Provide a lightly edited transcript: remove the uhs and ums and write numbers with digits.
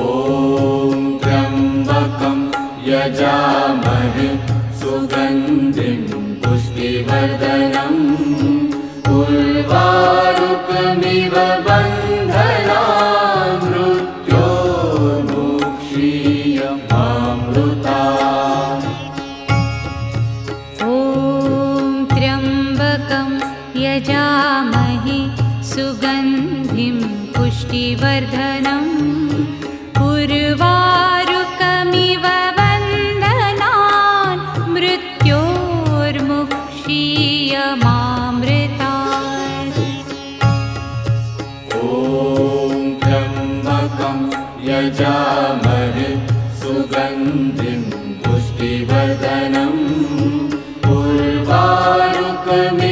ॐ त्र्यम्बकं यजामहे सुगन्धिं पुष्टिवर्धनम् उर्वारुकमिव बन्धनान् मृत्योर्मुक्षीयमामृतात्। ॐ त्र्यम्बकं यजामहे सुगन्धिं पुष्टिवर्धनम् उर्वारुकमिव बन्धनान् मृत्योर्मुक्षीयमामृतात्। ॐ त्र्यम्बकं यजामहे सुगन्धिं पुष्टिवर्धनम् उर्वारुकमिव